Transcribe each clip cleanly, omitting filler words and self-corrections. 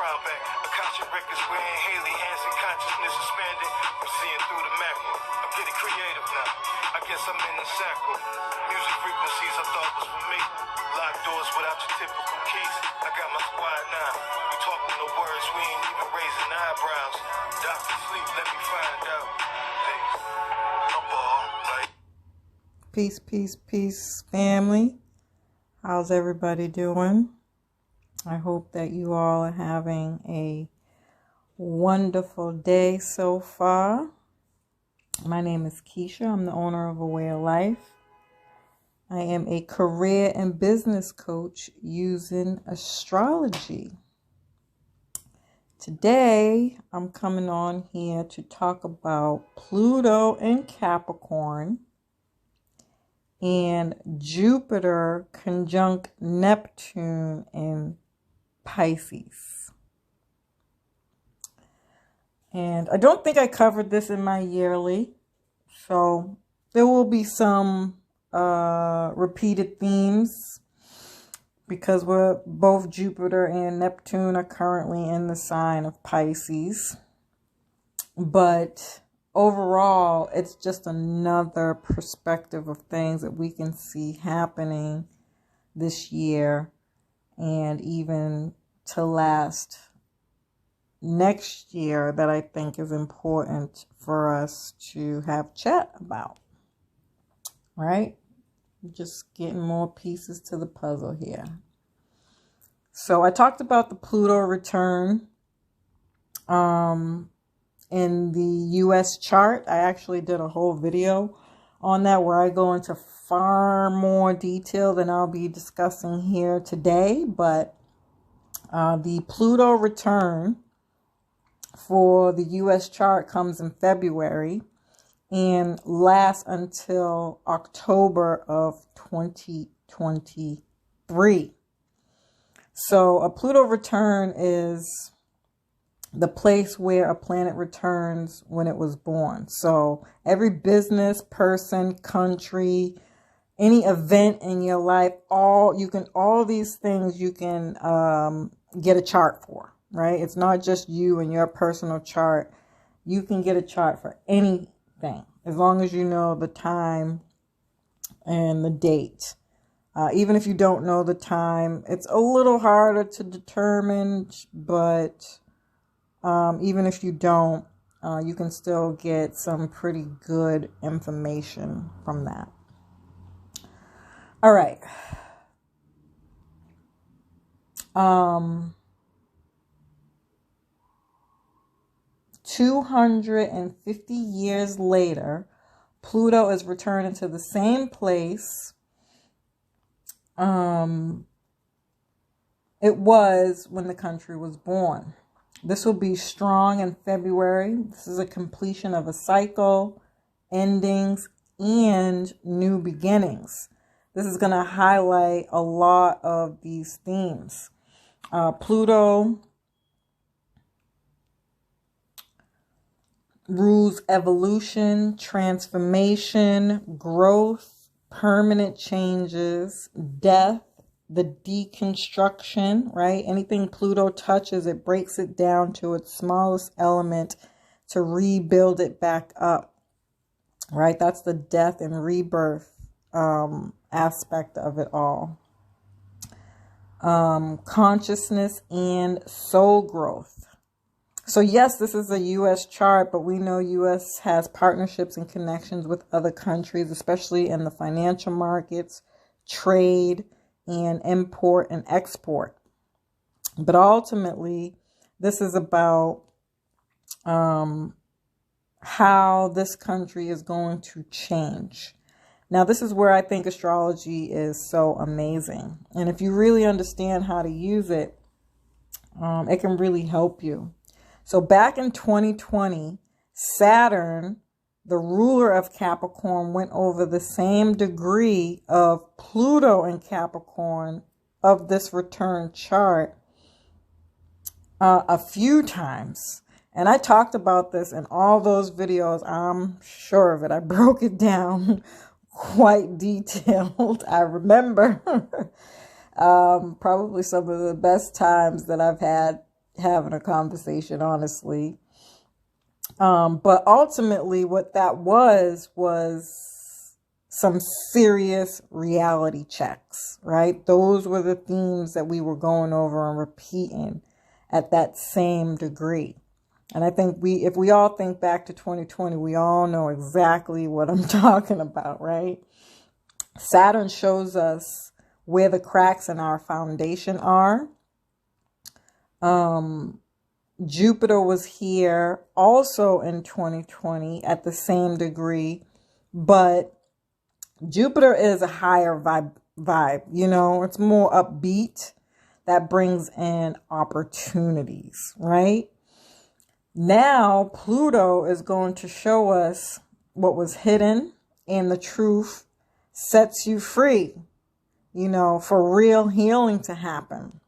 crown back. Akasha records wearing Haley Hansen, consciousness expanded. I'm seeing through the macro. I'm getting creative now. I guess I'm in the sacral. Music frequencies I thought was for me. Locked doors without your typical keys. I got my squad now. We talking the words, we ain't even raising eyebrows. Doctor sleep, let me find out. Hey, I'm all right. Peace, peace, peace, family. How's everybody doing? I hope that you all are having a wonderful day so far. My name is Keisha. I'm the owner of A Way of Life. I am a career and business coach using astrology. Today, I'm coming on here to talk about Pluto in Capricorn and Jupiter conjunct Neptune in Pisces. And I don't think I covered this in my yearly, so there will be some repeated themes because both Jupiter and Neptune are currently in the sign of Pisces. But overall, it's just another perspective of things that we can see happening this year and even to last next year that I think is important for us to have chat about. Right? Just getting more pieces to the puzzle here. So I talked about the Pluto return in the US chart. I actually did a whole video on that where I go into far more detail than I'll be discussing here today. But the Pluto return for the US chart comes in February and lasts until October of 2023. So a Pluto return is the place where a planet returns when it was born. So every business, person, country, any event in your life, all these things you can get a chart for, right? It's not just you and your personal chart. You can get a chart for anything as long as you know the time and the date. Even if you don't know the time, it's a little harder to determine, but even if you don't, you can still get some pretty good information from that. All right. 250 years later, Pluto is returning to the same place it was when the country was born. This will be strong in February. This is a completion of a cycle, endings, and new beginnings. This is going to highlight a lot of these themes. Pluto rules evolution, transformation, growth, permanent changes, death, the deconstruction, right? Anything Pluto touches, it breaks it down to its smallest element to rebuild it back up, right? That's the death and rebirth aspect of it all. Consciousness and soul growth. So yes, this is a U.S. chart, but we know U.S. has partnerships and connections with other countries, especially in the financial markets, trade, and import and export. But ultimately, this is about how this country is going to change. Now, this is where I think astrology is so amazing. And if you really understand how to use it, it can really help you. So back in 2020, Saturn, the ruler of Capricorn, went over the same degree of Pluto in Capricorn of this return chart a few times. And I talked about this in all those videos. I'm sure of it. I broke it down quite detailed. I remember probably some of the best times that I've had having a conversation, honestly. But ultimately what that was some serious reality checks, right? Those were the themes that we were going over and repeating at that same degree. And I think if we all think back to 2020, we all know exactly what I'm talking about, right? Saturn shows us where the cracks in our foundation are. Jupiter was here also in 2020 at the same degree, but Jupiter is a higher vibe, you know, it's more upbeat. That brings in opportunities, right? Now, Pluto is going to show us what was hidden, and the truth sets you free, you know, for real healing to happen.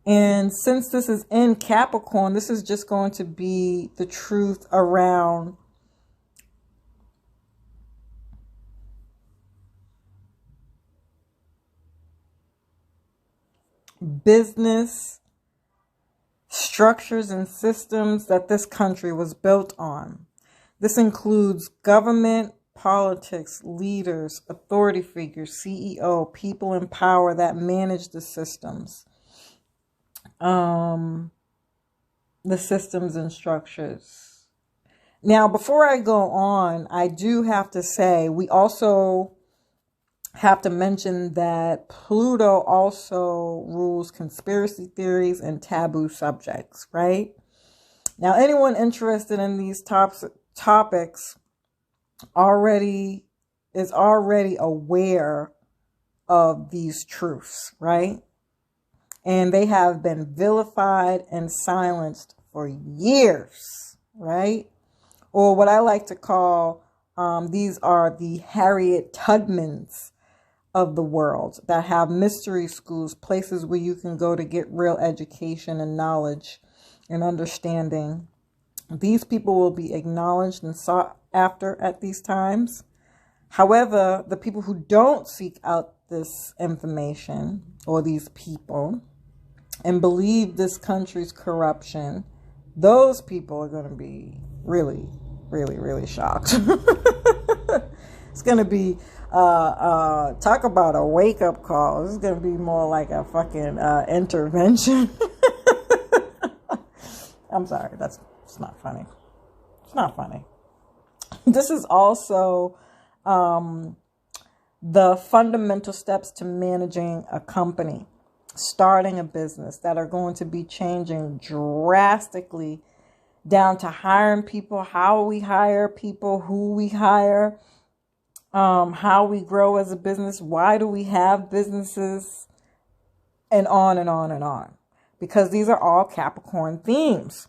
And since this is in Capricorn, this is just going to be the truth around business structures and systems that this country was built on. This includes government, politics, leaders, authority figures, CEO, people in power that manage the systems. The systems and structures. Now, before I go on, I do have to say, we also have to mention that Pluto also rules conspiracy theories and taboo subjects, right? Now, anyone interested in these topics is already aware of these truths, right? And they have been vilified and silenced for years, right? Or what I like to call, these are the Harriet Tubmans of the world that have mystery schools, places where you can go to get real education and knowledge and understanding. These people will be acknowledged and sought after at these times. However, the people who don't seek out this information or these people and believe this country's corruption, those people are going to be really, really, really shocked. It's going to be, talk about a wake-up call. This is going to be more like a fucking intervention. I'm sorry, it's not funny. It's not funny. This is also the fundamental steps to managing a company, starting a business, that are going to be changing drastically, down to hiring people, how we hire people, who we hire, how we grow as a business, why do we have businesses, and on and on and on. Because these are all Capricorn themes.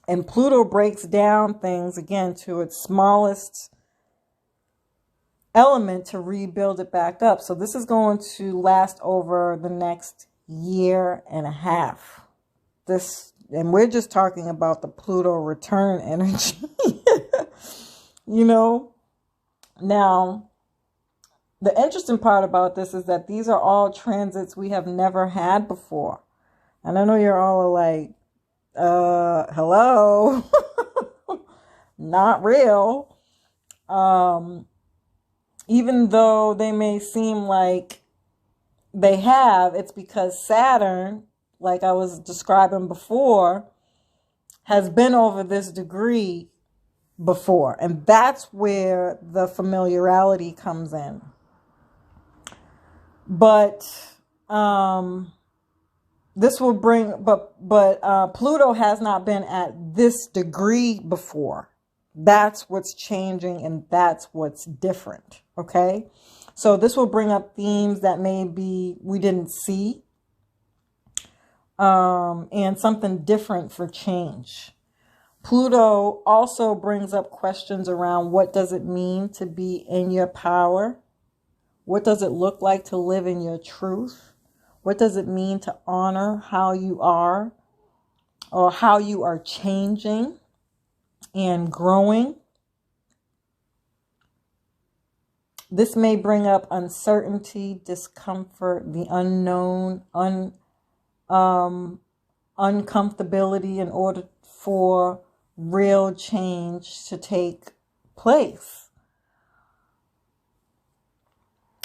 And Pluto breaks down things, again, to its smallest element to rebuild it back up. So this is going to last over the next year and a half. And we're just talking about the Pluto return energy. You know? Now, the interesting part about this is that these are all transits we have never had before. And I know you're all like, hello? Not real. Even though they may seem like they have, it's because Saturn, like I was describing before, has been over this degree before. And that's where the familiarity comes in. But this will bring, but Pluto has not been at this degree before. That's what's changing, and that's what's different. Okay, so this will bring up themes that maybe we didn't see, and something different for change. Pluto also brings up questions around what does it mean to be in your power? What does it look like to live in your truth? What does it mean to honor how you are, or how you are changing and growing? This may bring up uncertainty, discomfort, the unknown, uncomfortability in order for real change to take place.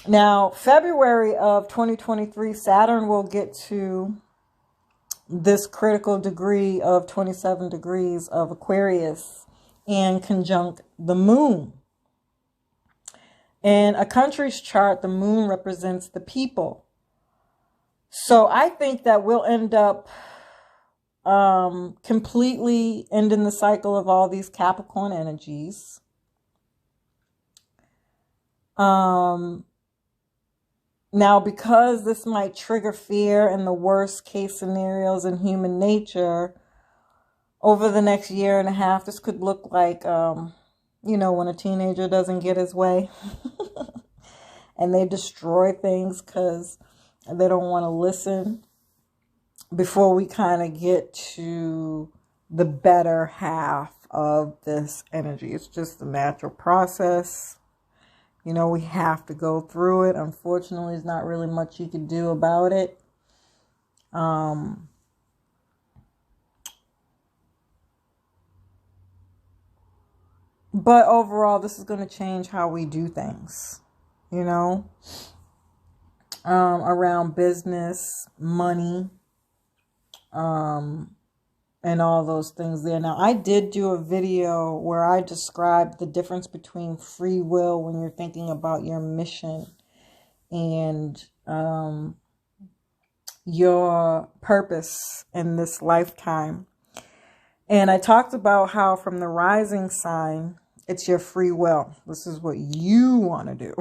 Now, February of 2023, Saturn will get to this critical degree of 27 degrees of Aquarius and conjunct the moon. In a country's chart, the moon represents the people. So I think that we'll end up completely ending the cycle of all these Capricorn energies. Now, because this might trigger fear in the worst case scenarios in human nature, over the next year and a half, this could look like, when a teenager doesn't get his way and they destroy things because they don't want to listen, before we kind of get to the better half of this energy. It's just a natural process. We have to go through it. Unfortunately, there's not really much you can do about it. But overall, this is going to change how we do things, around business, money, and all those things there. Now, I did do a video where I described the difference between free will when you're thinking about your mission and your purpose in this lifetime. And I talked about how from the rising sign, it's your free will. This is what you want to do.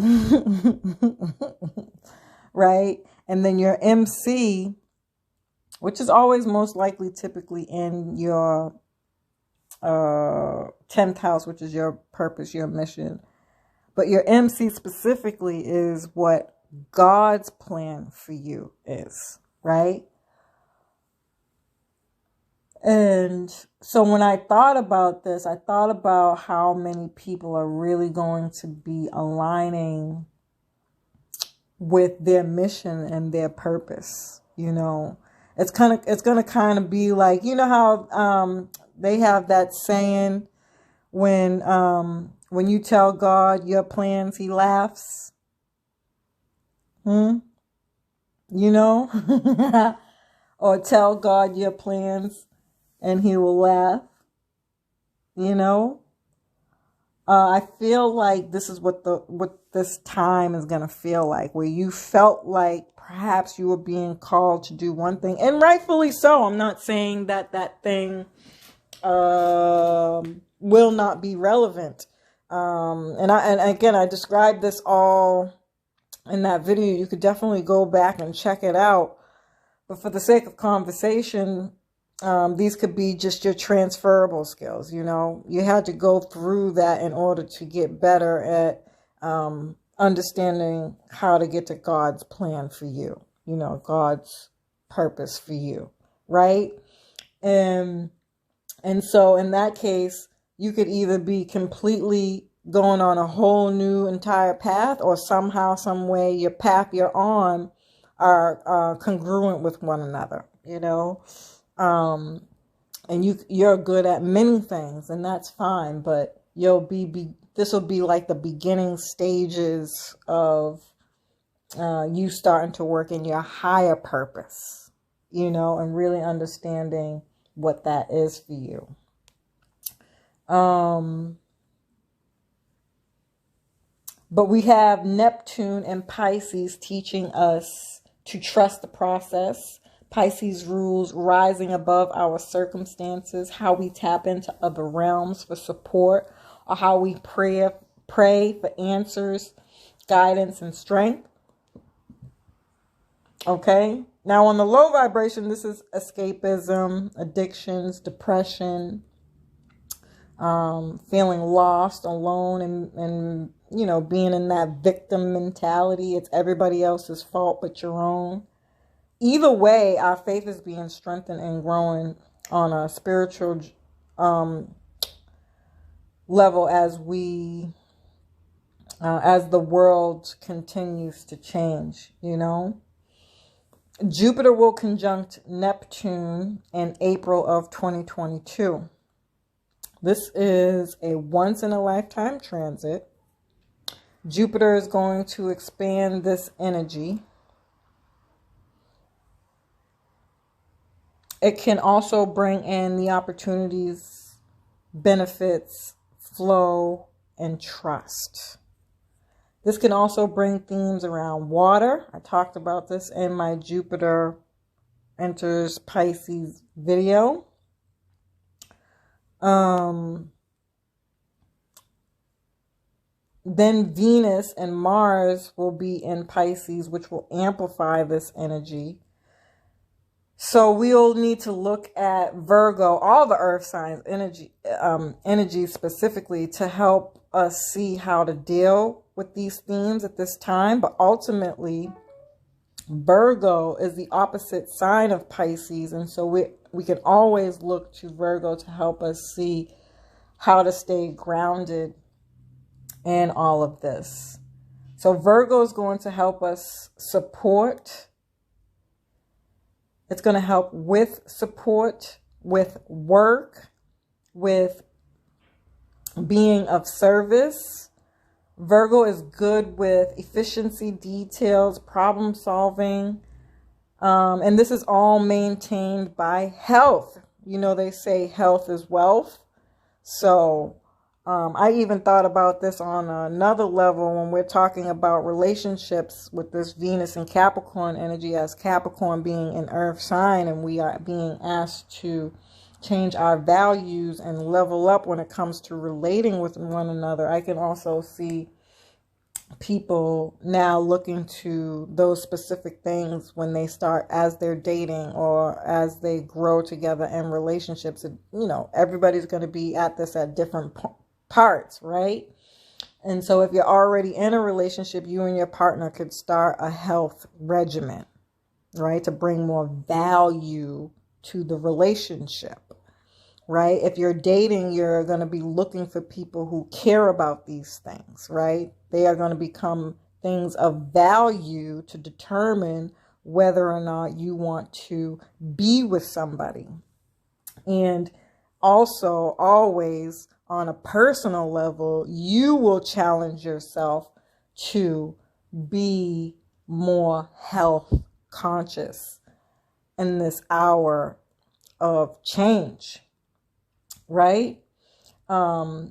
Right? And then your MC, which is always most likely typically in your 10th house, which is your purpose, your mission. But your MC specifically is what God's plan for you is, right? And so when I thought about this, I thought about how many people are really going to be aligning with their mission and their purpose, It's going to kind of be like, how they have that saying, when you tell God your plans, he laughs. Or tell God your plans and he will laugh. I feel like this is what this time is going to feel like, where you felt like perhaps you were being called to do one thing, and rightfully so. I'm not saying that thing will not be relevant. And again, I described this all in that video. You could definitely go back and check it out. But for the sake of conversation, these could be just your transferable skills. You had to go through that in order to get better at understanding how to get to God's plan for you, God's purpose for you, right? And so in that case, you could either be completely going on a whole new entire path, or somehow, some way, your path you're on are congruent with one another, and you're good at many things, and that's fine, but this will be like the beginning stages of you starting to work in your higher purpose, and really understanding what that is for you. But we have Neptune and Pisces teaching us to trust the process. Pisces rules rising above our circumstances, how we tap into other realms for support, or how we pray for answers, guidance, and strength. Okay. Now on the low vibration, this is escapism, addictions, depression, feeling lost, alone, and being in that victim mentality. It's everybody else's fault but your own. Either way, our faith is being strengthened and growing on a spiritual level as the world continues to change, Jupiter will conjunct Neptune in April of 2022. This is a once-in-a-lifetime transit. Jupiter is going to expand this energy. It can also bring in the opportunities, benefits, flow, and trust. This can also bring themes around water. I talked about this in my Jupiter enters Pisces video. Then Venus and Mars will be in Pisces, which will amplify this energy. So we'll need to look at Virgo, all the earth signs, energy specifically, to help us see how to deal with these themes at this time. But ultimately, Virgo is the opposite sign of Pisces. And so we can always look to Virgo to help us see how to stay grounded in all of this. So Virgo is going to help us support. It's going to help with support, with work, with being of service. Virgo is good with efficiency, details, problem solving. And this is all maintained by health. You know, they say health is wealth. So I even thought about this on another level when we're talking about relationships with this Venus and Capricorn energy, as Capricorn being an earth sign, and we are being asked to change our values and level up when it comes to relating with one another. I can also see people now looking to those specific things when they start, as they're dating or as they grow together in relationships. And, you know, everybody's going to be at this at different parts, right? And so if you're already in a relationship, you and your partner could start a health regimen, right? To bring more value to the relationship, right? If you're dating, you're going to be looking for people who care about these things, right? They are going to become things of value to determine whether or not you want to be with somebody. And also, always on a personal level, you will challenge yourself to be more health conscious in this hour of change, right?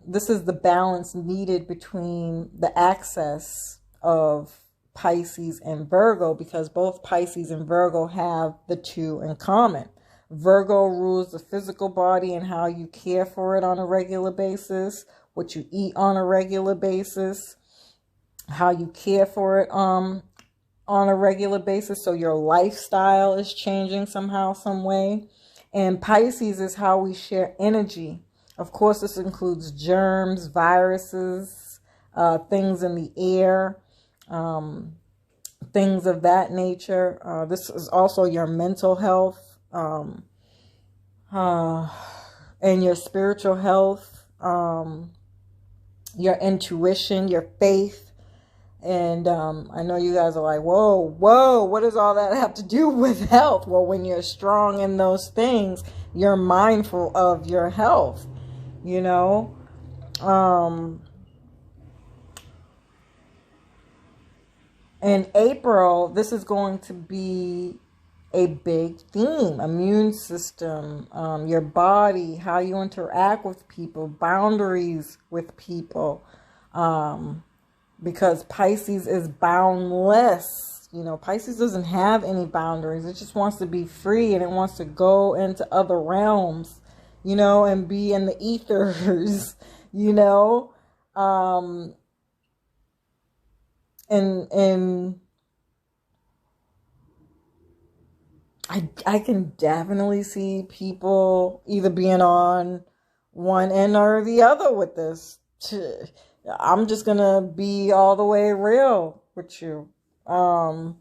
This is the balance needed between the access of Pisces and Virgo, because both Pisces and Virgo have the two in common. Virgo rules the physical body and how you care for it on a regular basis, what you eat on a regular basis, how you care for it on a regular basis. So your lifestyle is changing somehow, some way. And Pisces is how we share energy. Of course, this includes germs, viruses, things in the air, things of that nature. This is also your mental health, and your spiritual health, your intuition, your faith. And I know you guys are like, whoa, what does all that have to do with health? Well, when you're strong in those things, you're mindful of your health, you know. In April, this is going to be a big theme: immune system, your body, how you interact with people, boundaries with people, because Pisces is boundless. You know, Pisces doesn't have any boundaries. It just wants to be free, and it wants to go into other realms, you know, and be in the ethers, you know. And I can definitely see people either being on one end or the other with this. I'm just going to be all the way real with you. Some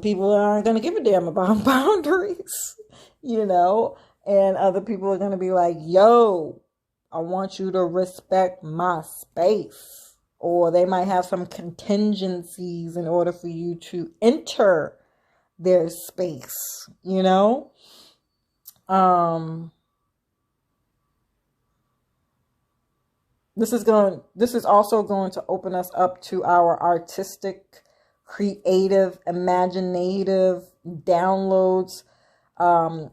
people aren't going to give a damn about boundaries, you know, and other people are going to be like, yo, I want you to respect my space. Or they might have some contingencies in order for you to enter there's space, you know? This is also going to open us up to our artistic, creative, imaginative downloads,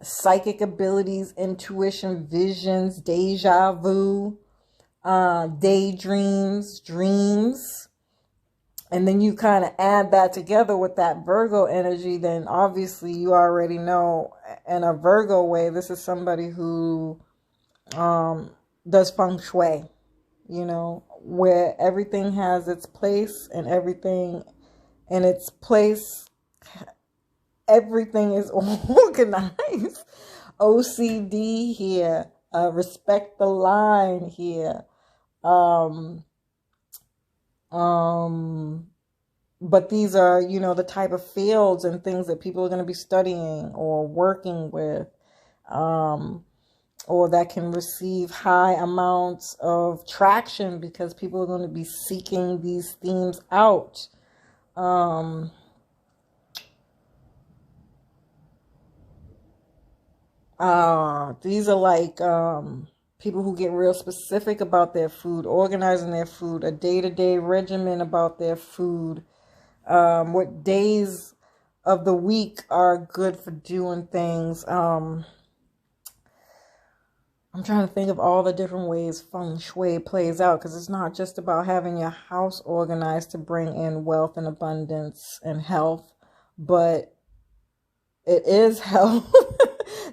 psychic abilities, intuition, visions, deja vu, daydreams, dreams. And then you kind of add that together with that Virgo energy, then obviously you already know in a Virgo way, this is somebody who does feng shui, you know, where everything has its place and everything in its place. Everything is organized. OCD here. Respect the line here. But these are, you know, the type of fields and things that people are going to be studying or working with, or that can receive high amounts of traction because people are going to be seeking these themes out. These are like people who get real specific about their food, organizing their food, a day-to-day regimen about their food, what days of the week are good for doing things. I'm trying to think of all the different ways feng shui plays out, because it's not just about having your house organized to bring in wealth and abundance and health, but it is health.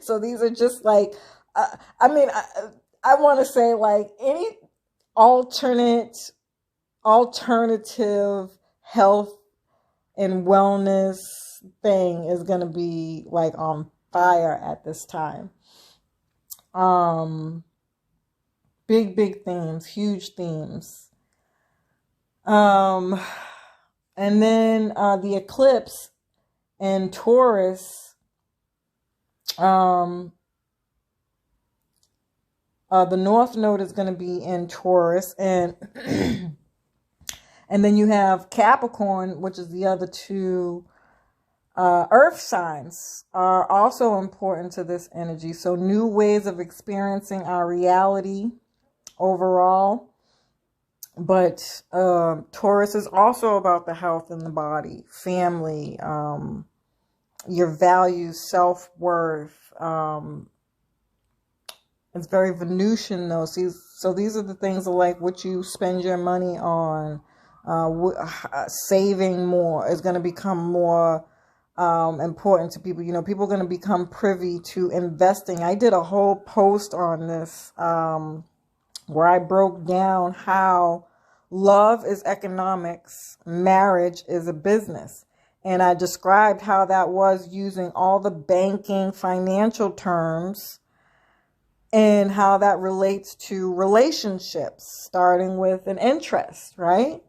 So these are just like, I want to say like any alternative health and wellness thing is going to be like on fire at this time. Big themes, huge themes. And then the eclipse in Taurus, the North Node is going to be in Taurus, and and then you have Capricorn, which is the other two earth signs, are also important to this energy. So new ways of experiencing our reality overall. But Taurus is also about the health in the body, family, your values, self-worth. It's very Venusian though. So these are the things like what you spend your money on. Saving more is going to become more important to people. You know, people are going to become privy to investing. I did a whole post on this where I broke down how love is economics, marriage is a business. And I described how that was using all the banking financial terms and how that relates to relationships, starting with an interest, right?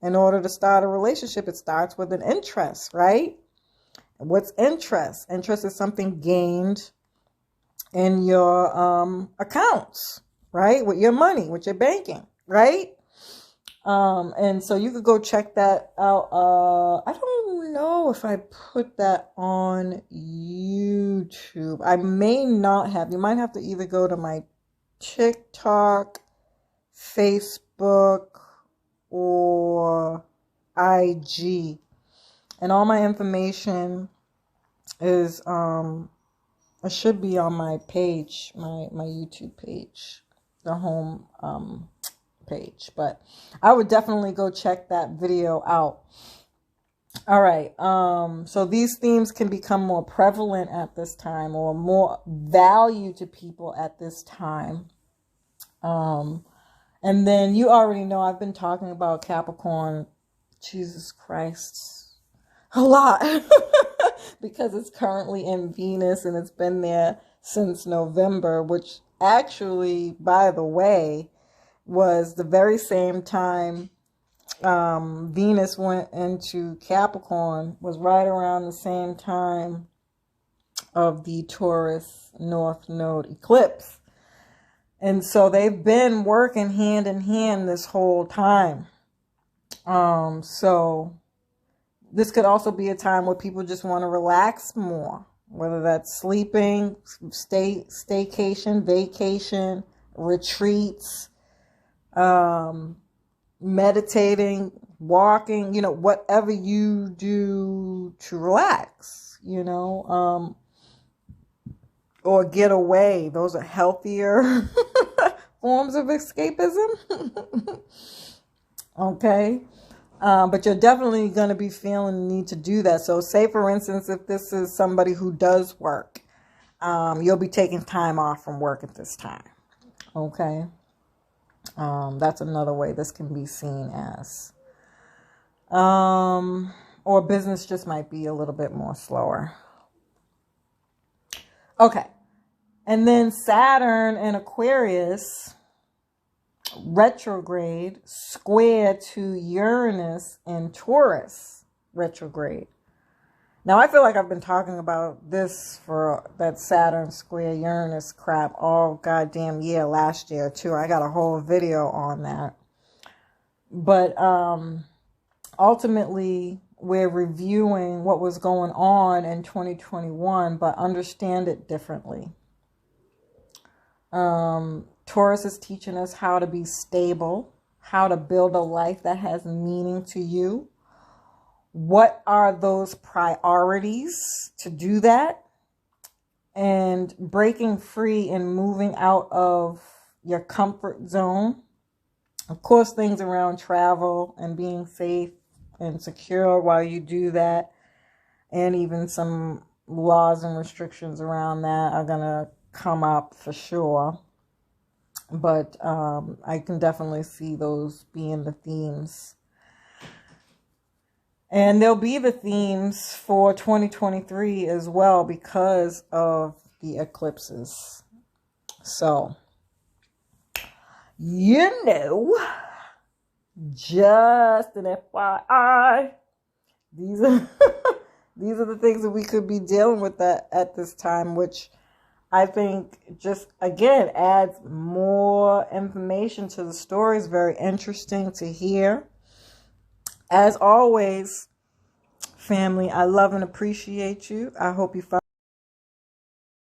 In order to start a relationship, it starts with an interest, right? What's interest? Interest is something gained in your accounts, right? With your money, with your banking, right? And so you could go check that out. I don't know if I put that on YouTube. I may not have. You might have to either go to my TikTok, Facebook, or IG. And all my information is, it should be on my page, my YouTube page, the home page. But I would definitely go check that video out. All right. So these themes can become more prevalent at this time, or more value to people at this time. And then you already know I've been talking about Capricorn, Jesus Christ, a lot because it's currently in Venus and it's been there since November, which actually, by the way, was the very same time Venus went into Capricorn, was right around the same time of the Taurus North Node eclipse. And so they've been working hand in hand this whole time. So This could also be a time where people just want to relax more, whether that's sleeping, staycation, vacation, retreats, meditating, walking, whatever you do to relax, or get away. Those are healthier forms of escapism. Okay. But you're definitely going to be feeling the need to do that. So say, for instance, if this is somebody who does work, you'll be taking time off from work at this time. Okay. That's another way this can be seen as. Or business just might be a little bit more slower. Okay. And then Saturn and Aquarius retrograde square to Uranus and Taurus retrograde. Now, I feel like I've been talking about this for that Saturn square Uranus crap all goddamn year last year, too. I got a whole video on that. But ultimately, we're reviewing what was going on in 2021, but understand it differently. Taurus is teaching us how to be stable, how to build a life that has meaning to you. What are those priorities to do that? And breaking free and moving out of your comfort zone. Of course, things around travel and being safe and secure while you do that. And even some laws and restrictions around that are going to come up for sure. But I can definitely see those being the themes. And there'll be the themes for 2023 as well because of the eclipses. So, just an FYI, these are these are the things that we could be dealing with at this time, which I think just, again, adds more information to the story. It's very interesting to hear. As always, family, I love and appreciate you. I hope you find